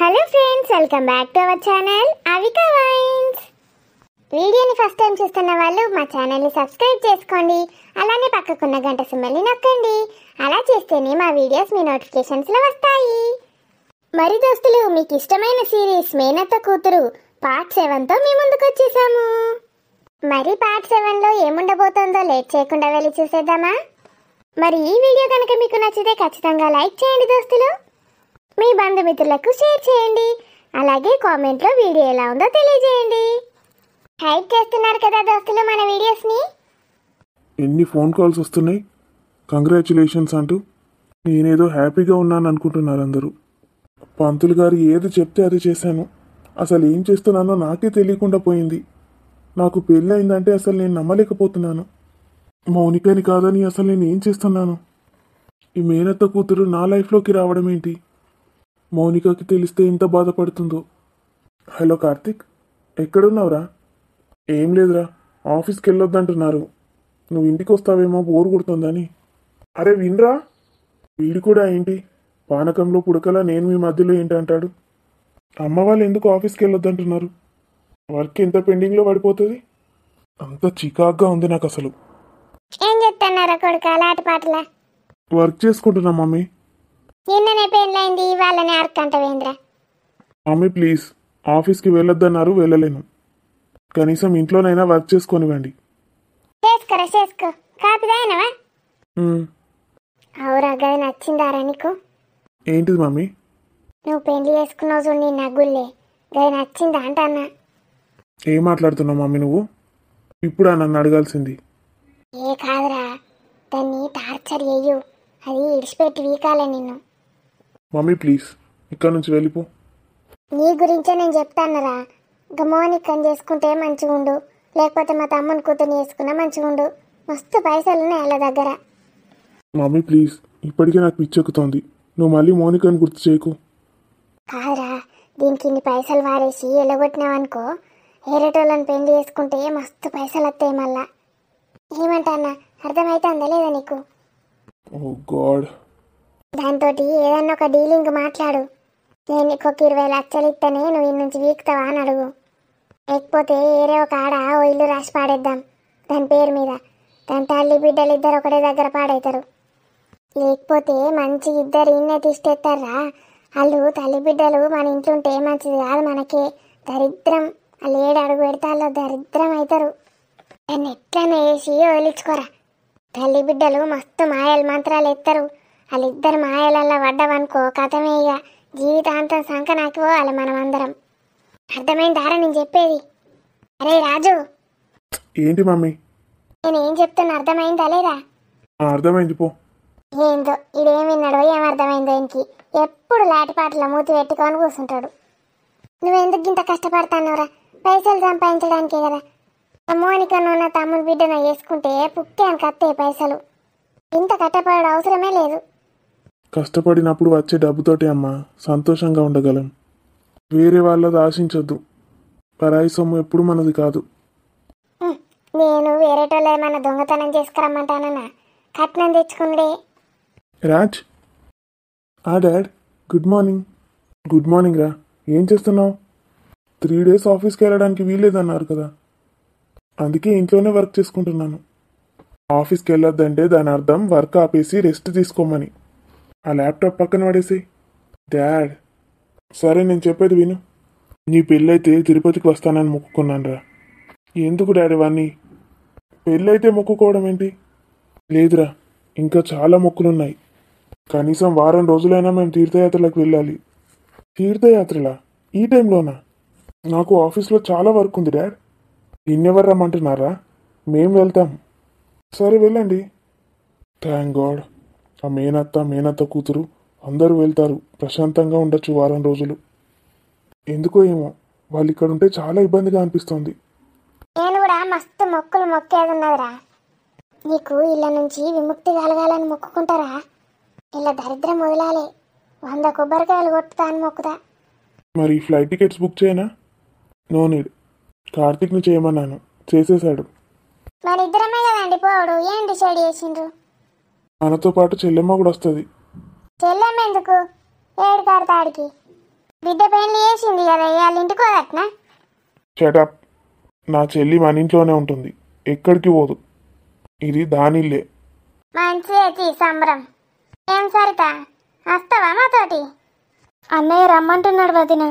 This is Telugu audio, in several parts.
Hello friends, welcome back to our channel Avika wines. వీడియోని ఫస్ట్ టైం చూస్తున్న వాళ్ళు మా ఛానల్ని సబ్స్క్రైబ్ చేసుకోండి. అలానే పక్కకున్న గంట సింబల్ని నొక్కండి. అలా చేస్తేనే మా వీడియోస్ మీ నోటిఫికేషన్స్లో వస్తాయి. మరి దోస్తులు, మీకు ఇష్టమైన సిరీస్ మేనత్త కూతురు పార్ట్ 7తో మీ ముందుకు వచ్చేసాము. మరి పార్ట్ 7లో ఏముండబోతుందో లేట్ చేయకుండా వెళ్ళి చూసేద్దామా? మరి ఈ వీడియో కనుక మీకు నచ్చితే ఖచ్చితంగా లైక్ చేయండి దోస్తులు. మీ బంధుమిత్రులకు షేర్ చేయండి. అలాగే కామెంట్లో వీడియో ఎలా ఉందో తెలియజేయండి. హైప్ చేస్తున్నారు కదా దోస్తులు మన వీడియోస్ని. ఎన్ని ఫోన్ కాల్స్ వస్తున్నాయి, కంగ్రాచులేషన్స్ అంటూ. నేనేదో హ్యాపీగా ఉన్నాను అనుకుంటున్నారు అందరూ. పంతులు గారు ఏది చెప్తే అది చేశాను. అసలు ఏం చేస్తున్నానో నాకే తెలియకుండా పోయింది. నాకు పెళ్ళి అయిందంటే అసలు నేను నమ్మలేకపోతున్నాను. మౌనికని కాదని అసలు నేను ఏం చేస్తున్నాను? ఈ మేనత్త కూతురు నా లైఫ్లోకి రావడం ఏంటి? మౌనికకి తెలిస్తే ఎంత బాధపడుతుందో. హలో కార్తిక్, ఎక్కడున్నావురా? ఏం లేదురా, ఆఫీస్కి వెళ్ళొద్దంటున్నారు. నువ్వు ఇంటికి వస్తావేమో బోర్ కొడుతుందని. అరే వినరా, వీడు కూడా ఏంటి పానకంలో పుడకలా నేను మీ మధ్యలో ఏంటంటాడు. అమ్మ వాళ్ళు ఎందుకు ఆఫీస్కి వెళ్ళొద్దంటున్నారు? వర్క్ ఎంత పెండింగ్లో పడిపోతుంది. అంత చికాగ్గా ఉంది నాకు అసలు. ఏం చెప్తున్నారా కొడుకు అలాంటి పాటలా? వర్క్ చేసుకుంటున్నా మమ్మీ. నిన్ననే పెళ్ళైంది, వాళ్ళని అరకంటవేంద్ర. మమ్మీ ప్లీజ్, ఆఫీస్కి వెళ్ళొద్దన్నారు, వెళ్ళలేను. కనీసం ఇంట్లోనైనా వర్క్ చేసుకొనివ్వండి. చేసుకో. కాపీ తాగినవా? అవురా, గది నచ్చిందారా నీకు? ఏంటిది మమ్మీ? నువ్వు పెళ్లి చేసుకున్నావు చూడు, నీ నగ్గుల్లే గది నచ్చిందా అంటన్నా. ఏం మాట్లాడుతున్నావు మమ్మీ నువ్వు? ఇప్పుడా నన్ను అడగాల్సింది? ఏ కాదురా, దాన్ని టార్చర్ చెయ్యు, అది ఇడిచిపెట్టి వీకాలే నిన్ను. మమ్మీ ప్లీజ్, ఇక్కడ నుంచి వెళ్ళిపో. నీ గురించే నేను చెప్తానురా. ఇంకా మోనికని చేసుకుంటే మంచిగుండు, లేకపోతే మా తమ్ముని కూతుర్ని చేసుకున్నా మంచిగుండు. మస్తు పైసలు ఉన్నాయి వాళ్ళ దగ్గర. మమ్మీ ప్లీజ్, ఇప్పటికే నాకు పిచ్చెక్కుతోంది. నువ్వు మళ్ళీ మౌనికని గుర్తు చేయకు. కాదురా, దీనికి ఇన్ని పైసలు వారేసి ఎలగొట్టినావనుకో, ఏరేటోళ్ళని పెళ్లి చేసుకుంటే మస్తు పైసలు వస్తాయి మళ్ళా. ఏమంటానా, అర్థమైతుందా లేదా నీకు? ఓ గాడ్. దాంతో ఏదన్నా ఒక డీలింగ్ మాట్లాడు. నేను నీకు ఒక 20 లక్షలు ఇస్తేనే నువ్వు ఇన్ని నుంచి వీక్తావా అని అడుగు. లేకపోతే ఏరే ఒక ఆడ ఓ ఇల్లు రాసి పాడేద్దాం దాని పేరు మీద. దాని తల్లి బిడ్డలు ఇద్దరు ఒకటే దగ్గర పాడవుతారు. లేకపోతే మంచి ఇద్దరు ఇన్నే తీసేస్తారా. వాళ్ళు తల్లి బిడ్డలు మన ఇంట్లో ఉంటే మంచిది కాదు, మనకే దరిద్రం. వాళ్ళు 7 అడుగు పెడితే వాళ్ళు దరిద్రం అవుతారు. దాన్ని ఎట్లనే వేసి వదిలించుకోరా. తల్లి బిడ్డలు మస్తు మాయలు మంత్రాలు ఎత్తారు. వాళ్ళిద్దరు మాయలల్లా పడ్డవనుకో కథమే, ఇక జీవితాంతం సంక నాకు పోవాలి మనం అందరం. అర్థమైందారా నేను చెప్పేది? అరే రాజు. ఏంటి మమ్మీ? నేను ఏం చెప్తున్నా అర్థమైందా లేదా? అర్థమైంది పో. ఏందో ఇదేం విన్నాడో ఏం అర్థమైందో ఇంకి. ఎప్పుడు లాటిపాటల మూతి పెట్టుకొని కూర్చుంటాడు. నువ్వెందుకు ఇంత కష్టపడతానురా? పైసలు సంపాదించడానికే కదా. మోనికను నా తమ్ముని బిడ్డను వేసుకుంటే పుక్కే అని కత్తే పైసలు. ఇంత కష్టపడడం అవసరమే లేదు. కష్టపడినప్పుడు వచ్చే డబ్బుతోటి అమ్మా సంతోషంగా ఉండగలం. వేరే వాళ్ళది ఆశించొద్దు. పరాయి సొమ్ము ఎప్పుడు మనది కాదు. నేను వేరేటోళ్ళు ఏమన్నా దొంగతనం చేసుకురమ్మంటానన్నా కట్నం తెచ్చుకున్నాడే. Raj. Dad, good morning. Good morning రా. ఏం చేస్తున్నావు? 3 days ఆఫీస్కి వెళ్ళడానికి వీల్లేదన్నారు కదా, అందుకే ఇంట్లోనే వర్క్ చేసుకుంటున్నాను. ఆఫీస్కి వెళ్ళొద్దంటే దాని అర్థం వర్క్ ఆపేసి రెస్ట్ తీసుకోమని. ఆ ల్యాప్టాప్ పక్కన పడేసి. డాడ్. సరే నేను చెప్పేది విను. నీ పెళ్ళైతే తిరుపతికి వస్తానని మొక్కుకున్నాను రా. ఎందుకు డాడీ ఇవన్నీ? పెళ్ళైతే మొక్కుకోవడం ఏంటి? లేదురా, ఇంకా చాలా మొక్కులున్నాయి. కనీసం వారం రోజులైనా మేము తీర్థయాత్రలకు వెళ్ళాలి. తీర్థయాత్రలా? ఈ టైంలోనా? నాకు ఆఫీస్లో చాలా వర్క్ ఉంది డాడ్. నిన్నెవరు రమ్మంటున్నారా? మేం వెళ్తాం. సరే వెళ్ళండి. Thank God. ఆ మేనత్త కూతురు అందరూ వెళ్తారు. ప్రశాంతంగా ఉండొచ్చు వారం రోజులు. ఎందుకో ఏమో వాళ్ళు ఇక్కడ ఉంటే చాలా ఇబ్బందిగా అనిపిస్తోంది. నేను కూడా మస్తు మొక్కులు మొక్కేది ఉన్నదిరా. నీకు ఇళ్ళ నుంచి విముక్తి కలగాలని మొక్కుకుంటారా? ఇలా దరిద్రం వదలాలి. 100 కొబ్బరికాయలు కొట్టుతా అని మొక్కుతా. మరి ఫ్లైట్ టికెట్స్ బుక్ చేయనా? No need. కార్తిక్ని చేయమన్నాను, చేసేశాడు. మన ఇద్దరమే కదండి పోవడు, ఏం డిసైడ్ చేసిండ్రు? మనతో పాటు చెల్లెమ్మ కూడా వస్తుంది. చెల్లెమ్మ ఎందుకు? ఏడు కడతాడికి. బిడ్డ పెళ్లి చేసింది కదా వాళ్ళ ఇంటికి పోదట్నా? షటప్. నా చెల్లి మన ఇంట్లోనే ఉంటుంది, ఎక్కడికి పోదు. ఇది దానిల్లే. మంచి సంబరం. ఏం సరిత వస్తావా మాతోటి? అన్నయ్య రమ్మంటున్నాడు వదిన.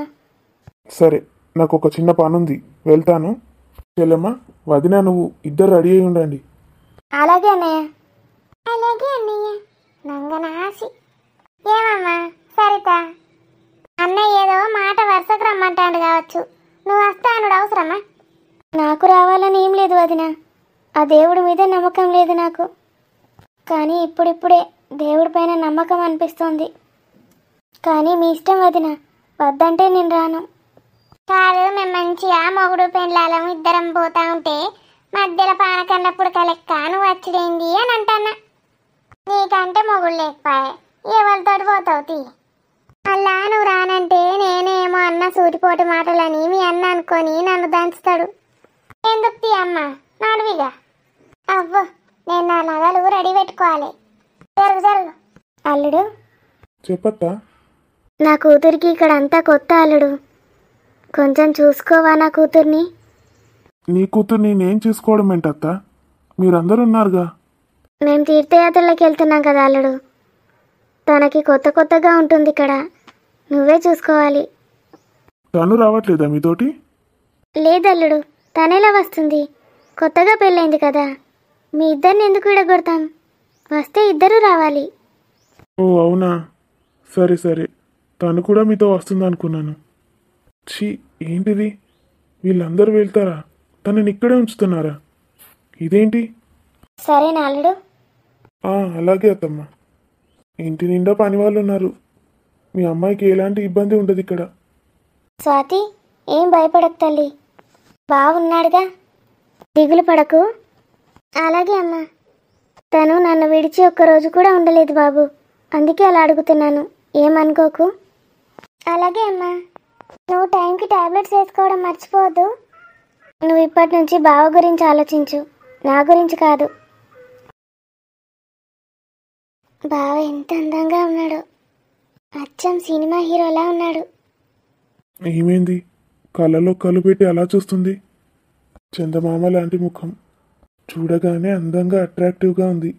సరే, నాకు ఒక చిన్న పనుంది, వెళ్తాను. చెల్లెమ్మ, వదిన, నువ్వు ఇద్దరు రెడీ అయి ఉండండి. అలాగే అన్నయ్య. అలాగే అన్నయ్య. నంగనాసి. ఏమమ్మా సరిత, అన్నయ్య ఏదో మాట వరుసకు రమ్మంటాడు కావచ్చు, నువ్వు వస్తానుడు అవసరమా? నాకు రావాలని ఏం లేదు వదిన, ఆ దేవుడి మీద నమ్మకం లేదు నాకు. కానీ ఇప్పుడిప్పుడే దేవుడి పైన నమ్మకం అనిపిస్తోంది. కానీ మీ ఇష్టం వదిన, వద్దంటే నేను రాను. కాదు, మేము మంచిగా మొగుడు పెండ్లాలం ఇద్దరం పోతా ఉంటే మధ్యలో పానకన్నప్పుడు కలెక్క నువ్వు వచ్చుడేంది అని అంటన్నా. నీకంటే మొగుడు లేకపోయే, ఎవరితోటి పోతావు తీ. అలా నువ్వు రానంటే నేనేమో అన్న సూటిపోటు మాటలని మీ అన్న అనుకొని నన్ను దంచుతాడు. ఎందుకు తీ అమ్మ, నడువిగా. అవ్వో, నేను నా నగలు రెడీ పెట్టుకోవాలి. జరుగు జరుగు. అల్లుడు, చెప్పత్తా. నా కూతురికి ఇక్కడ అంతా కొత్త అల్లుడు, కొంచెం చూసుకోవా నా కూతుర్ని? నీ కూతురు నేనేం చేసుకోవడం ఏంటత్తా, మీరందరూ ఉన్నారుగా. మేము తీర్థయాత్రలకు వెళ్తున్నాం కదా అల్లుడు, తనకి కొత్త కొత్తగా ఉంటుంది ఇక్కడ, నువ్వే చూసుకోవాలి. తను రావట్లేదా మీతోటి? లేదల్లుడు, తనేలా వస్తుంది? కొత్తగా పెళ్ళైంది కదా, మీ ఇద్దరిని ఎందుకు విడగొడతాం? వస్తే ఇద్దరూ రావాలి. ఓ అవునా, సరే సరే, తను కూడా మీతో వస్తుంది అనుకున్నాను. ఛీ, ఏంటిది, వీళ్ళందరూ వెళ్తారా, తనని ఇక్కడే ఉంచుతున్నారా? ఇదేంటి? సరేనా అల్లుడు? అలాగే అత్తమ్మ. ఇంటి నిండా పని వాళ్ళు ఉన్నారు, మీ అమ్మాయికి ఎలాంటి ఇబ్బంది ఉండదు ఇక్కడ. స్వాతి, ఏం భయపడకు తల్లి, బాగున్నాడుగా, దిగులు పడకు. అలాగే అమ్మా. తను నన్ను విడిచి ఒక్కరోజు కూడా ఉండలేదు బాబు, అందుకే అలా అడుగుతున్నాను, ఏమనుకోకు. అలాగే అమ్మా. నువ్వు టైంకి టాబ్లెట్స్ వేసుకోవడం మర్చిపోవద్దు. నువ్వు ఇప్పటి నుంచి బావ గురించి ఆలోచించు, నా గురించి కాదు. బావ ఎంత అందంగా ఉన్నాడు, అచ్చం సినిమా హీరోలా ఉన్నాడు. ఏమైంది, కళ్ళలో కళ్ళు పెట్టి అలా చూస్తుంది? చందమామ లాంటి ముఖం, చూడగానే అందంగా అట్రాక్టివ్గా ఉంది.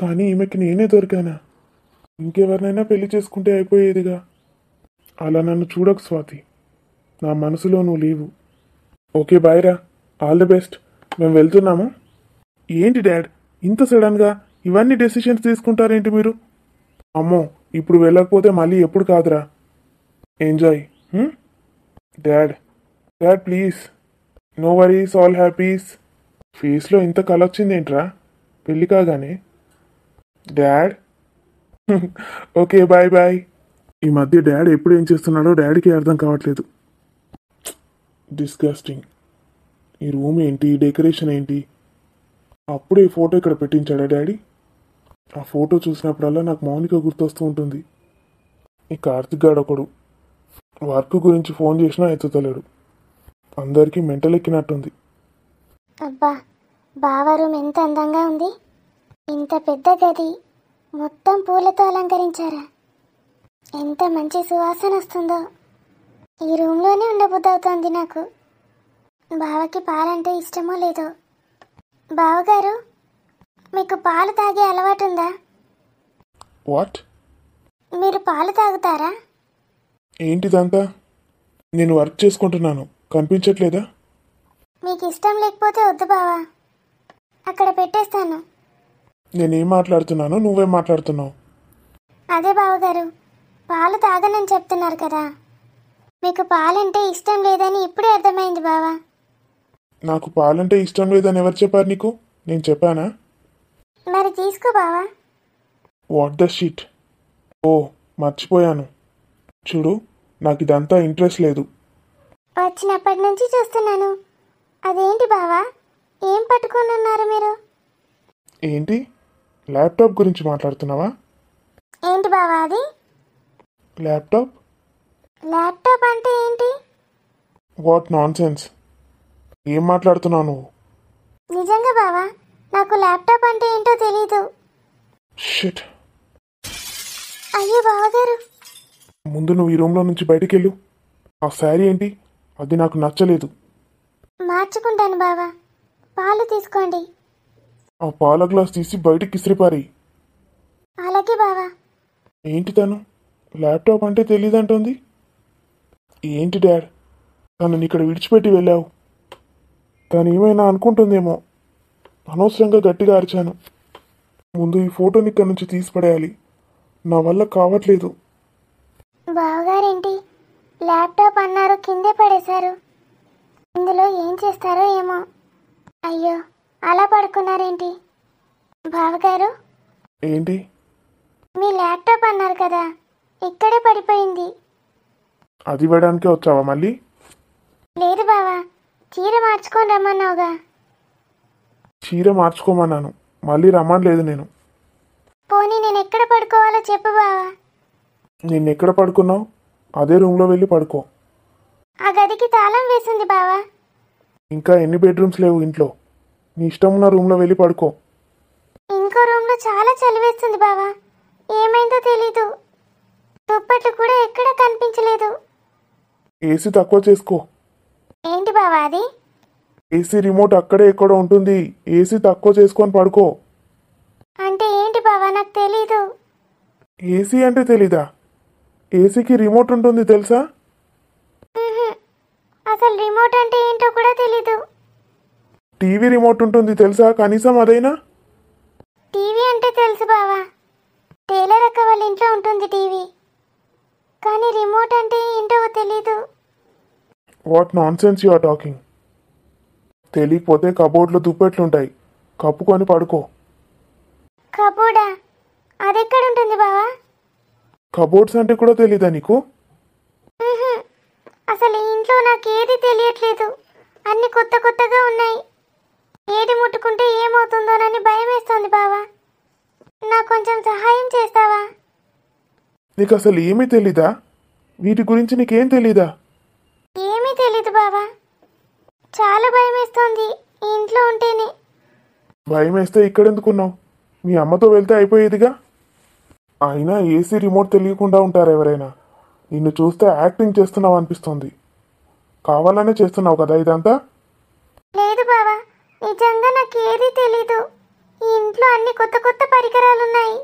కానీ ఈమెకి నేనే దొరికానా? ఇంకెవరినైనా పెళ్లి చేసుకుంటే అయిపోయేదిగా. అలా నన్ను చూడకు స్వాతి, నా మనసులో నువ్వు లేవు. ఓకే బాయ్ రా, ఆల్ ది బెస్ట్. మేము వెళ్తున్నాము. ఏంటి డాడ్, ఇంత సడన్గా ఇవన్నీ డెసిషన్స్ తీసుకుంటారేంటి మీరు? అమ్మో, ఇప్పుడు వెళ్ళకపోతే మళ్ళీ ఎప్పుడు కాదురా. Enjoy. Dad dad please, no worries, all happies. ఫేస్లో ఇంత కళ వచ్చిందేంట్రా పెళ్ళి కాగానే? Dad okay bye bye. ఈ మధ్య డాడ్ ఎప్పుడు ఏం చేస్తున్నాడో డాడీకి అర్థం కావట్లేదు. డిస్గస్టింగ్. ఈ రూమ్ ఏంటి, డెకరేషన్ ఏంటి? అప్పుడే ఈ ఫోటో ఇక్కడ పెట్టించాడా డాడీ? ఆ ఫోటో చూసినప్పుడల్లా నాకు మౌనిక గుర్తొస్తూ ఉంటుంది. ఈ కార్తిక్ గాడు ఒకడు, వర్క్ గురించి ఫోన్ చేసినా ఎత్తుతలేడు. అందరికీ మెంటల్ ఎక్కినట్టుంది. అబ్బా, బావ రూమ్ ఎంత అందంగా ఉంది, ఇంత పెద్ద గది, మొత్తం పూలతో అలంకరించారా, ఎంత మంచి సువాసన వస్తుందో. ఈ రూమ్లోనే ఉండబుద్దవుతోంది నాకు. బావకి పాలంటే ఇష్టమో లేదో. బావగారు, మీకు పాలు తాగే అలవాటు ఉందా? వాట్? మీరు పాలు తాగుతారా? ఏంటిదంతా? నేను వర్క్ చేసుకుంటున్నాను, కనిపించట్లేదా? మీకు ఇష్టం లేకపోతే వద్దు బావా, అక్కడ పెట్టేస్తాను. నేనేం మాట్లాడుతున్నానో నువ్వేం మాట్లాడుతున్నావు? అదే బావగారు, పాలు తాగనని చెప్తున్నారు కదా, మీకు పాలంటే ఇష్టం లేదని ఇప్పుడే అర్థమైంది బావా. నాకు పాలంటే ఇష్టం లేదని ఎవరు చెప్పారు నీకు? నేను చెప్పానా? మరి తీసుకో బావా. What the shit. ఓ మర్చిపోయాను. చూడు, నాకు ఇదంతా ఇంట్రెస్ట్ లేదు. వచ్చినప్పటి నుంచి చూస్తున్నాను. అదేంటి బావా, ఏం పట్టుకొని ఉన్నారు మీరు? ఏంటి, ల్యాప్టాప్ గురించి మాట్లాడుతున్నావా? ఏంటి బావా అది? ల్యాప్టాప్? ల్యాప్టాప్ అంటే ఏంటి? What non sense. ఏం మాట్లాడుతున్నావు నువ్వు? నిజంగా బావా, నాకు ల్యాప్టాప్ అంటే ఏంటో తెలీదు. షిట్. అయ్యో బావగారు, ముందు నువ్వు ఈ రూమ్లో నుంచి బయటికి వెళ్ళు. ఆ శారీ ఏంటి? అది నాకు నచ్చలేదు. మార్చుకుంటాను బావా, పాలు తీసుకోండి. ఆ పాల గ్లాస్ తీసి బయటికి ఇసిరిపారి. అలాగే బావా. ఏంటి తను ల్యాప్టాప్ అంటే తెలీదంటోంది? ఏంటి డాడ్, తనని ఇక్కడ విడిచిపెట్టి వెళ్ళావు? తను ఏమైనా అనుకుంటుందేమో. అనవసరంగా గట్టిగా అరిచాను. ముందు ఈ ఫోటోని ఇక్కడ నుంచి తీసిపడేయాలి. నా వల్ల కావట్లేదు. బావగారేంటి ల్యాప్టాప్ అన్నారు, కిందే పడేశారు. ఇందులో ఏం చేస్తారో ఏమో. అయ్యో, అలా పడుకున్నారేంటి? బావగారు, ఏంటి? మీ ల్యాప్టాప్ అన్నారు కదా, ఇక్కడే పడిపోయింది. అది ఇవ్వడానికే వచ్చావా మళ్ళీ? లేదు బావా, చీర మార్చుకొని రమ్మన్నావుగా. చీర మార్చుకోమన్నాను, మళ్ళీ రమ్మనలేదు నేను. పోనీ నేను ఎక్కడ పడుకోవాలో చెప్పు బావా. నిన్నెక్కడ పడుకున్నావు? అదే రూమ్లో వెళ్ళి పడుకో. ఆ గదికి తాళం వేసింది బావా. ఇంకా ఎన్ని బెడ్రూమ్స్ లేవు ఇంట్లో? నీ ఇష్టం ఉన్న రూమ్లో వెళ్ళి పడుకో. ఇంకో రూమ్లో చాలా చలి వేస్తుంది బావా, ఏమైందో తెలీదు. దుప్పట్లు కూడా ఎక్కడ కనిపించలేదు. ఏసీ తక్కువ చేసుకో. ఏంటి బావా అది? ఏసీ రిమోట్ అక్కడే ఎక్కడో ఉంటుంది. ఏసీ తక్కువ చేసుకొని పడుకో. అంటే ఏంటి బావా, నాకు తెలీదు. ఏసీ అంటే తెలీదా? ఏసీకి రిమోట్ ఉంటుంది తెలుసా? ఉహుం. అసలు రిమోట్ అంటే ఏంటో కూడా తెలీదు. టీవీ రిమోట్ ఉంటుంది తెలుసా? కనీసం అదైనా. టీవీ అంటే తెలుసు బావా, టైలర్ అక్క వాళ్ళ ఇంట్లో ఉంటుంది టీవీ. కానీ రిమోట్ అంటే ఏంటో తెలీదు. What nonsense you are talking. తెలియకపోతే కబోర్డ్లో దుప్పట్లుంటాయి, కప్పుకొని పడుకో. కబోర్డా? అదెక్కడుంటుంది బావా? కబోర్డ్స్ అంటే కూడా తెలీదా నీకు? ఉహుం. అసలు ఈ ఇంట్లో నాకు ఏది తెలియట్లేదు. అన్ని కొత్త కొత్తగా ఉన్నాయి. ఏది ముట్టుకుంటే ఏమవుతుందోనని భయం వేస్తోంది బావా. నాకు కొంచెం సహాయం చేస్తావా? నీకు అసలు ఏమీ తెలీదా? వీటి గురించి నీకేం తెలీదా? ఏమీ తెలీదు బావా, చాలా భయం వేస్తోంది ఈ ఇంట్లో ఉంటేనే. భయం వేస్తే ఇక్కడెందుకున్నావు? మీ అమ్మతో వెళ్తే అయిపోయేదిగా. అయినా ఏసీ రిమోట్ తెలియకుండా ఉంటారు ఎవరైనా? నిన్ను చూస్తే యాక్టింగ్ చేస్తున్నావు అనిపిస్తుంది. కావాలనే చేస్తున్నావు కదా ఇదంతా? లేదు బావా, నిజంగా నాకు ఏది తెలీదు. ఈ ఇంట్లో అన్ని కొత్త కొత్త పరికరాలు ఉన్నాయి.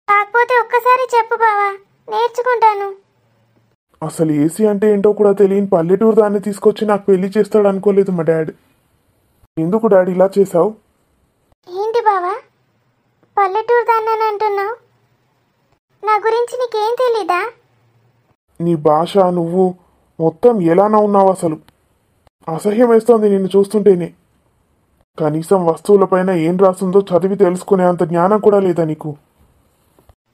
కాకపోతే ఒక్కసారి చెప్పు బావా, నేర్చుకుంటాను. అసలు ఏసీ అంటే ఏంటో కూడా తెలియని పల్లెటూరు దాన్ని తీసుకొచ్చి నాకు పెళ్లి చేస్తాడు అనుకోలేదు మా డాడ్. ఎందుకు డాడీ ఇలా చేశావు? ఏంటి బావా, పల్లెటూరు దాన్నని అంటున్నావు? నా గురించి నీకేం తెలీదా? నీ భాష, నువ్వు మొత్తం ఎలానా ఉన్నావు అసలు. అసహ్యం వేస్తోంది నిన్ను చూస్తుంటేనే. కనీసం వస్తువులపైన ఏం రాస్తుందో చదివి తెలుసుకునే అంత జ్ఞానం కూడా లేదా నీకు?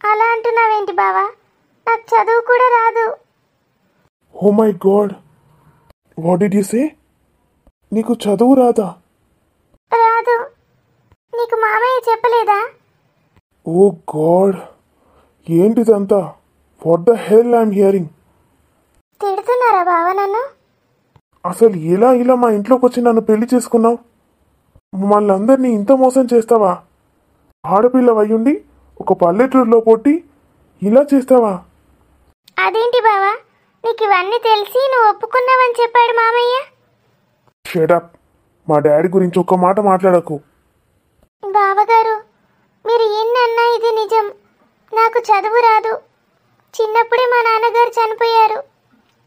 అలా అంటున్నావేంటి బావా, నాకు చదువు కూడా రాదు. Oh my god, what did you say? నీకు చదువు రాదా? రాదు. నీకు మామయ్య చెప్పలేదా? ఓ గాడ్, ఏంటిదంతా? What the hell I'm hearing. తిడుతున్నారా బావా నన్ను? అసలు ఇలా మా ఇంట్లోకి వచ్చి నన్ను పెళ్లి చేసుకున్నావు? మమ్మల్ని అందరినీ ఇంత మోసం చేస్తావా? ఆడపిల్ల అయ్యుండి ఒక పల్లెటూరులో పుట్టి ఇలా చేస్తావా? అదేంటి బావా, నీకు ఇవన్నీ తెలిసి నువ్వు ఒప్పుకున్నావని చెప్పాడు మామయ్య. షటప్. మా డాడీ గురించి ఒక్క మాట మాట్లాడకు. బావగారు, మీరు ఎన్నన్నా ఇది నిజం. నాకు చదువు రాదు. చిన్నప్పుడే మా నాన్నగారు చనిపోయారు.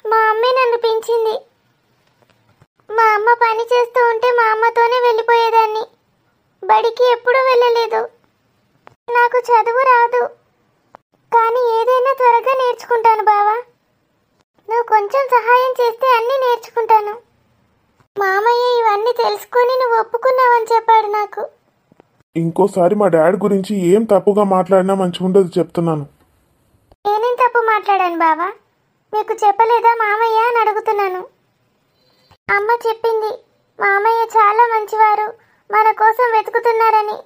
మా అమ్మే నన్ను పెంచింది. మా అమ్మ పని చేస్తూ ఉంటే మా అమ్మతోనే వెళ్ళిపోయేదాన్ని. బడికి ఎప్పుడూ వెళ్ళలేదు. నాకు చదువు రాదు, కానీ ఏదైనా త్వరగా నేర్చుకుంటాను బావా. నువ్వు కొంచెం సహాయం చేస్తే అన్నీ నేర్చుకుంటాను. మామయ్య ఇవన్నీ తెలుసుకొని నువ్వు ఒప్పుకున్నావని చెప్పాడు నాకు. ఇంకోసారి మా డాడీ గురించి ఏం తప్పుగా మాట్లాడినా మంచిగా ఉండదు చెప్తున్నాను. నేనేం తప్పు మాట్లాడాను బావా? మీకు చెప్పలేదా మామయ్య అని అడుగుతున్నాను. అమ్మ చెప్పింది, మామయ్య చాలా మంచివారు, మన కోసం వెతుకుతున్నారని.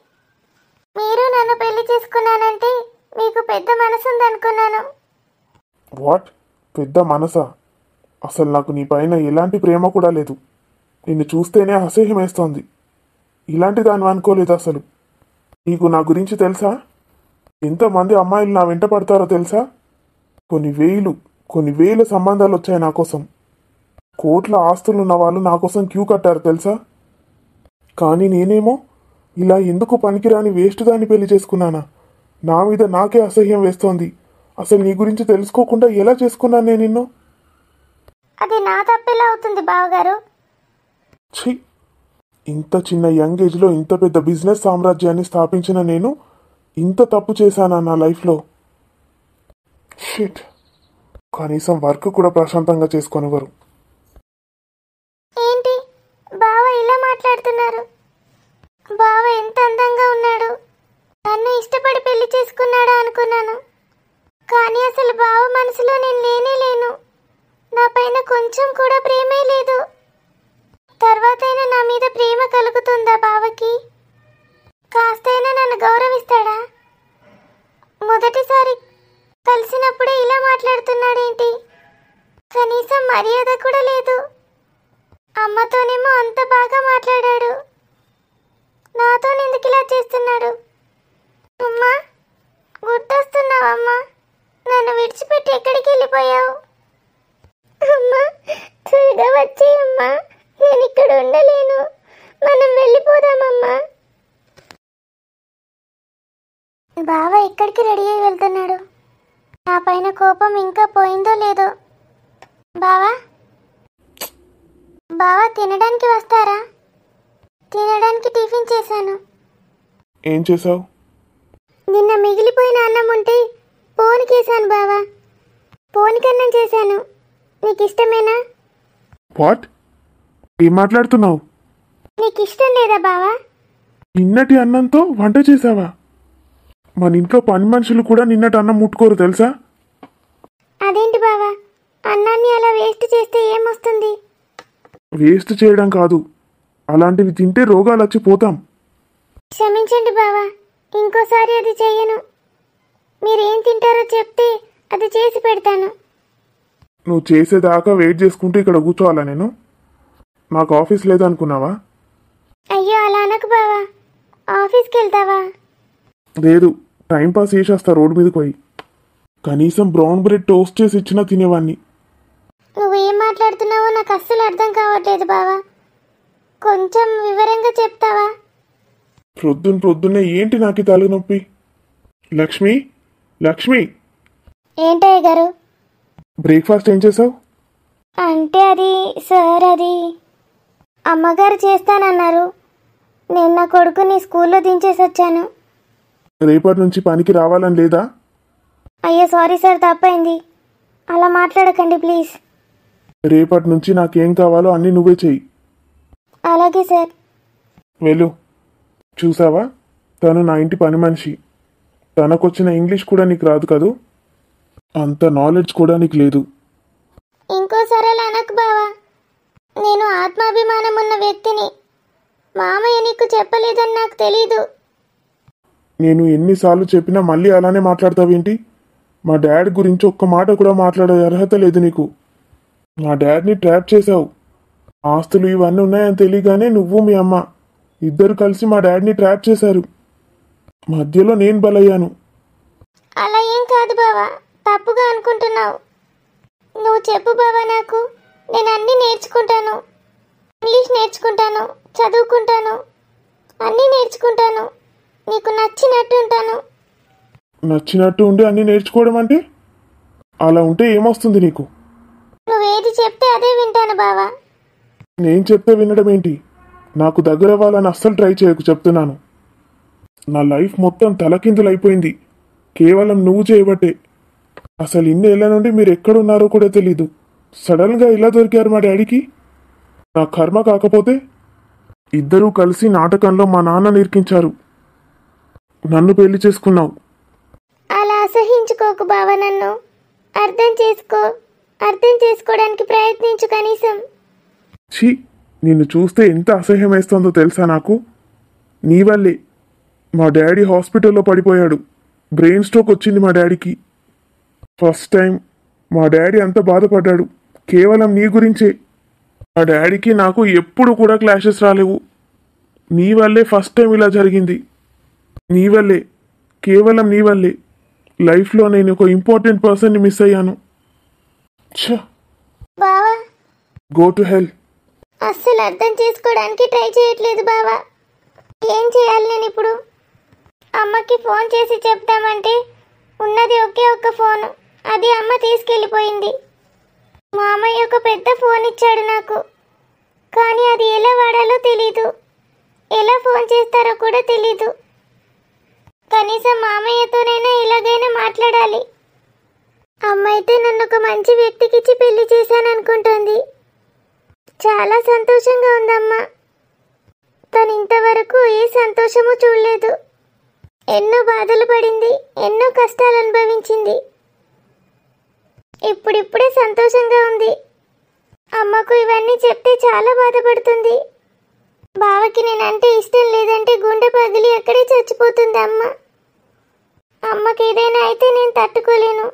మీరు నన్ను పెళ్లి చేసుకున్నానంటే మీకు పెద్ద మనసుందనుకున్నాను. వాట్? పెద్ద మనసా? అసలు నాకు నీ పైన ఎలాంటి ప్రేమ కూడా లేదు. నిన్ను చూస్తేనే అసహ్యం వేస్తోంది. ఇలాంటి దాన్ని అనుకోలేదు అసలు. నీకు నా గురించి తెలుసా? ఎంతమంది అమ్మాయిలు నా వెంట పడతారో తెలుసా? కొన్ని వేల సంబంధాలు వచ్చాయి నా కోసం. కోట్ల ఆస్తులు ఉన్న వాళ్ళు నా కోసం క్యూ కట్టారు తెలుసా. కానీ నేనేమో ఇలా ఎందుకు పనికిరాని వేస్ట్ దాన్ని పెళ్లి చేసుకున్నానా? నా మీద నాకే అసహ్యం వేస్తోంది. అసలు నీ గురించి తెలుసుకోకుండా ఎలా చేసుకున్నాను నేను నిన్ను? అది నా తప్పెలా అవుతుంది బావగారు? ఛీ, ఇంత చిన్న యంగ్ ఏజ్లో ఇంత పెద్ద బిజినెస్ సామ్రాజ్యాన్ని స్థాపించిన నేను ఇంత తప్పు చేశానా నా లైఫ్లో? షిట్, కనీసం వర్క్ కూడా ప్రశాంతంగా చేసుకొనివ్వరు. ఏంటి బావ ఇలా మాట్లాడుతున్నారు? బావ ఎంత అందంగా ఉన్నాడు. నన్ను ఇష్టపడి పెళ్లి చేసుకున్నాడా అనుకున్నాను. కానీ అసలు బావ మనసులో నేను లేనే లేను. నా పైన కొంచెం కూడా ప్రేమే లేదు. తర్వాతైనా నా మీద ప్రేమ కలుగుతుందా బావకి? కాస్తైనా నన్ను గౌరవిస్తాడా? మొదటిసారి కలిసినప్పుడే ఇలా మాట్లాడుతున్నాడేంటి? కనీసం మర్యాద కూడా లేదు. అమ్మతోనేమో అంత బాగా మాట్లాడాడు. నాతో ఎందుకు ఇలా చేస్తున్నాడు? అమ్మా, గుర్తొస్తున్నావమ్మా? నన్ను విడిచిపెట్టి ఎక్కడికి వెళ్ళిపోయావు? అమ్మా, త్వరగా వచ్చేయమ్మా, నేను ఇక్కడ ఉండలేను. మనం వెళ్ళిపోదామమ్మా. బావ ఎక్కడికి రెడీ అయి వెళ్తున్నాడు? నా పైన కోపం ఇంకా పోయిందో లేదో? బావా, బావా తినడానికి వస్తారా? తినడానికి టిఫిన్ చేశాను. ఏం చేసావు? నిన్న మిగిలిపోయిన అన్నం ఉంటే పోనికేశాను బావా. పోనికన్నం చేశాను. నీకు ఇష్టమేనా? వాట్? ఏం మాట్లాడుతున్నావు? నీకు ఇష్టం లేదా బావా? నిన్నటి అన్నంతో వంట చేసావా? మన ఇంట్లో పని మనుషులు కూడా నిన్నటి అన్నం ముట్టుకోరు తెలుసా? అదేంటి బావా, అన్నాన్ని అలా వేస్ట్ చేస్తే ఏమొస్తుంది? వేస్ట్ చేయడం కాదు, అలాంటివి తింటే రోగాలు వచ్చి పోతాం. క్షమించండి బావా, ఇంకోసారి అది చెయ్యను. మీరేం తింటారో చెప్తే అది చేసి పెడతాను. నువ్వు చేసేదాకా వెయిట్ చేసుకుంటూ ఇక్కడ కూర్చోవాలా నేను? నాకు ఆఫీస్ లేదనుకున్నావా? అయ్యో అలా అనకు బావా. ఆఫీస్కి వెళ్తావా? లేదు, టైంపాస్ చేసేస్తా రోడ్డు మీదకి పోయి. కనీసం బ్రౌన్ బ్రెడ్ టోస్ట్ చేసి ఇచ్చినా తినేవాడిని. నువ్వేం మాట్లాడుతున్నావో నాకు అస్సలు అర్థం కావట్లేదు బావా. కొంచెం వివరంగా చెప్తావా? పొద్దున్నే ఏంటి నాకు ఈ తలనొప్పి? లక్ష్మి, లక్ష్మి, ఏంటయ్య గారు? బ్రేక్ఫాస్ట్ ఏం చేసావు? అంటే అది సార్, అది అమ్మగారు చేస్తానన్నారు. నేను నా కొడుకుని స్కూల్లో దించేసి వచ్చాను. రేపటి నుంచి పనికి రావాలని లేదా? అయ్యో సారీ సార్, తప్పైంది. అలా మాట్లాడకండి ప్లీజ్. రేపటి నుంచి నాకేం కావాలో అన్నీ నువ్వే చెయ్యి. అలాగే సార్. వెళ్ళు. చూసావా, తను నా ఇంటి పని మనిషి. తనకొచ్చిన ఇంగ్లీష్ కూడా నీకు రాదు కదూ? అంత నాలెడ్జ్ కూడా నీకు లేదు. ఇంకోసారి అలా అనకు బావా. నేను ఆత్మాభిమానం ఉన్న వ్యక్తిని. మామయ్య నీకు చెప్పలేదని నాకు తెలీదు. నేను ఎన్నిసార్లు చెప్పినా మళ్ళీ అలానే మాట్లాడతావేంటి? మా డాడ్ గురించి ఒక్క మాట కూడా మాట్లాడే అర్హత లేదు నీకు. మా డాడ్ని ట్రాప్ చేశావు. ఆస్తులు ఇవన్నీ ఉన్నాయని తెలియగానే నువ్వు మీ అమ్మ ఇద్దరు కలిసి మా డాడ్ని ట్రాప్ చేశారు. మధ్యలో నేను బలయ్యాను. అలా ఏం కాదు బావా, తప్పుగా అనుకుంటున్నావు. నువ్వు చెప్పు బావా, నాకు నేను అన్నీ నేర్చుకుంటాను. ఇంగ్లీష్ నేర్చుకుంటాను, చదువుకుంటాను, అన్నీ నేర్చుకుంటాను. నీకు నచ్చినట్టు ఉంటాను. నచ్చినట్టు ఉండి అన్నీ నేర్చుకోవడం అంటే? అలా ఉంటే ఏమొస్తుంది నీకు? నువ్వేది చెప్తే అదే వింటాను బావా. నేను చెప్తే వినడం ఏంటి? నాకు దగ్గర అవ్వాలని అస్సలు ట్రై చేయకు చెప్తున్నాను. నా లైఫ్ మొత్తం తలకిందులైపోయింది కేవలం నువ్వు చేయబట్టే. అసలు ఇన్నేళ్ల నుండి మీరు ఎక్కడున్నారో కూడా తెలీదు. సడన్గా ఇలా దొరికారు మా డాడీకి. నా కర్మ కాకపోతే ఇద్దరూ కలిసి నాటకంలో మా నాన్న నిరికించారు. నన్ను పెళ్లి చేసుకున్నావు. అలా అసహించుకోకు బావా. నన్ను అర్థం చేసుకో. అర్థం చేసుకోవడానికి ప్రయత్నించు కనీసం. ఛీ, నిన్ను చూస్తే ఎంత అసహ్యం వేస్తుందో తెలుసా నాకు? నీ వల్లే మా డాడీ హాస్పిటల్లో పడిపోయాడు. బ్రెయిన్ స్ట్రోక్ వచ్చింది మా డాడీకి. ఫస్ట్ టైం మా డాడీ అంత బాధపడ్డాడు కేవలం నీ గురించే. మా డాడీకి నాకు ఎప్పుడు కూడా క్లాషెస్ రాలేవు. నీ వల్లే ఫస్ట్ టైం ఇలా జరిగింది. నీ వల్లే, కేవలం నీ వల్లే. లైఫ్లో నేను ఒక ఇంపార్టెంట్ పర్సన్ని మిస్ అయ్యాను. బావా గో టు హెల్. అస్సలు అర్థం చేసుకోవడానికి ట్రై చేయట్లేదు బావా. ఏం చేయాలి నేను ఇప్పుడు? అమ్మకి ఫోన్ చేసి చెప్తామంటే ఉన్నది ఒకే ఒక్క ఫోను, అది అమ్మ తీసుకెళ్ళిపోయింది. మామయ్య ఒక పెద్ద ఫోన్ ఇచ్చాడు నాకు, కానీ అది ఎలా వాడాలో తెలీదు, ఎలా ఫోన్ చేస్తారో కూడా తెలీదు. కనీసం మామయ్యతోనైనా ఎలాగైనా మాట్లాడాలి. అమ్మ అయితే నన్ను ఒక మంచి వ్యక్తికిచ్చి పెళ్లి చేశాననుకుంటుంది. చాలా సంతోషంగా ఉందమ్మా. తను ఇంతవరకు ఏ సంతోషము చూడలేదు. ఎన్నో బాధలు పడింది, ఎన్నో కష్టాలు అనుభవించింది. ఇప్పుడిప్పుడే సంతోషంగా ఉంది. అమ్మకు ఇవన్నీ చెప్తే చాలా బాధపడుతుంది. బావకి నేనంటే ఇష్టం లేదంటే గుండె పగిలి అక్కడే చచ్చిపోతుంది అమ్మ. అమ్మకి ఏదైనా అయితే నేను తట్టుకోలేను.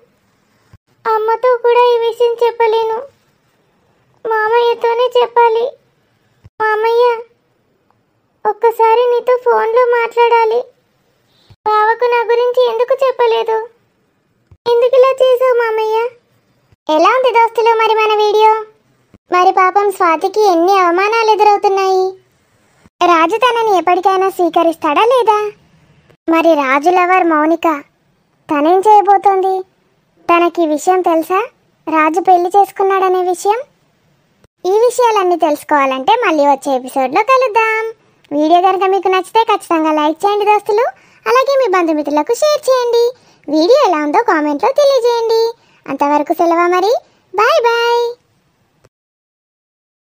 అమ్మతో కూడా ఈ విషయం చెప్పలేను. మామయ్యతోనే చెప్పాలి. మామయ్య, ఒక్కసారి నీతో ఫోన్లో మాట్లాడాలి. బావకు నా గురించి ఎందుకు చెప్పలేదు? ఎందుకు ఇలా చేసావు మామయ్య? ఎలా ఉంది దోస్తులు మరి మన వీడియో? మరి పాపం స్వాతికి ఎన్ని అవమానాలు ఎదురవుతున్నాయి. రాజు తనని ఎప్పటికైనా స్వీకరిస్తాడా లేదా? మరి రాజు లవర్ మౌనిక తనేం చేయబోతోంది? తనకి విషయం తెలుసా, రాజు పెళ్లి చేసుకున్నాడనే విషయం? ఈ విషయాలన్నీ తెలుసుకోవాలంటే మళ్ళీ వచ్చే ఎపిసోడ్లో కలుద్దాం. వీడియో కనుక మీకు నచ్చితే ఖచ్చితంగా లైక్ చేయండి దోస్తులు. అలాగే మీ బంధుమిత్రులకు షేర్ చేయండి. వీడియో ఎలా ఉందో కామెంట్లో తెలియజేయండి. అంతవరకు సెలవు మరి. Bye bye.